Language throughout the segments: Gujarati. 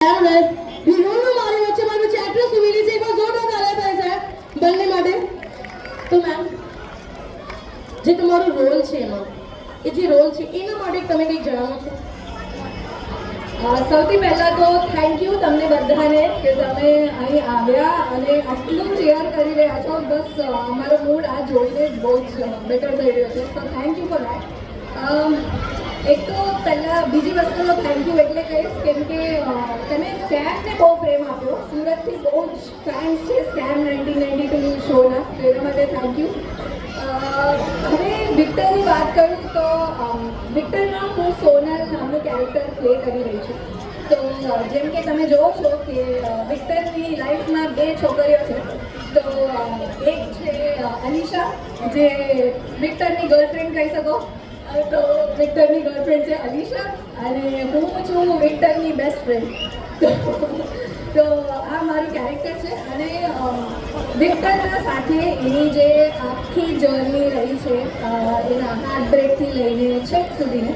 હીરોનો મારી વચ્ચે એક્ટ્રેસ ઉભેલી છે. એકવાર જોરદાર તાળીઓ થાય છે બંને માટે. તો મેમ, જે તમારો રોલ છે એમાં, એ જે રોલ છે એના માટે તમે કંઈક જણાવો છો? સૌથી પહેલાં તો થેન્ક યુ તમને બધાને કે તમે અહીં આવ્યા અને આટલું ચેર કરી રહ્યા છો. બસ અમારો મૂડ આ જોઈને જ બહુ જ બેટર થઈ રહ્યો છે. So thank you for that. એક તો પહેલાં બીજી વસ્તુનો થેન્ક યુ એટલે કહીશ કેમ કે તમે સ્કેમને બહુ પ્રેમ આપ્યો. સુરતથી બહુ જ ફેન્સ છે સ્કેમ 1992 શોના, તો એના માટે થેન્ક યુ. હવે વિક્ટરની વાત કરું તો વિક્ટરમાં હું સોનલ નામનું કેરેક્ટર પ્લે કરી રહી છું. તો જેમ કે તમે જોવો છો કે વિક્ટરની લાઈફમાં બે છોકરીઓ છે. તો એક છે અલીશા, જે વિક્ટરની ગર્લફ્રેન્ડ કહી શકો. તો વિક્ટરની ગર્લફ્રેન્ડ છે અલીશા અને હું છું વિક્ટરની બેસ્ટ ફ્રેન્ડ. તો આ મારું કેરેક્ટર છે અને વિક્ટરના સાથે એની જે આખી જર્ની રહી છે, એના હાર્ટ બ્રેકથી લઈને છેક સુધીને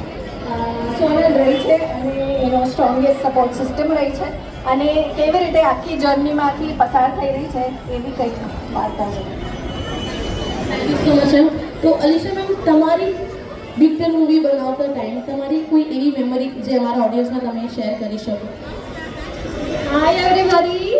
સોનલ રહી છે અને એનો સ્ટ્રોંગેસ્ટ સપોર્ટ સિસ્ટમ રહી છે અને કેવી રીતે આખી જર્નીમાંથી પસાર થઈ રહી છે એવી કંઈક વાર્તા છે. Thank you so much ma'am. તો અલીશા મેમ, તમારી વિક્ટર મૂવી બનાવતા ટાઈમ તમારી કોઈ એવી મેમરી જે અમારા ઓડિયન્સમાં તમે શેર કરી શકો? હાય એવરીબોડી.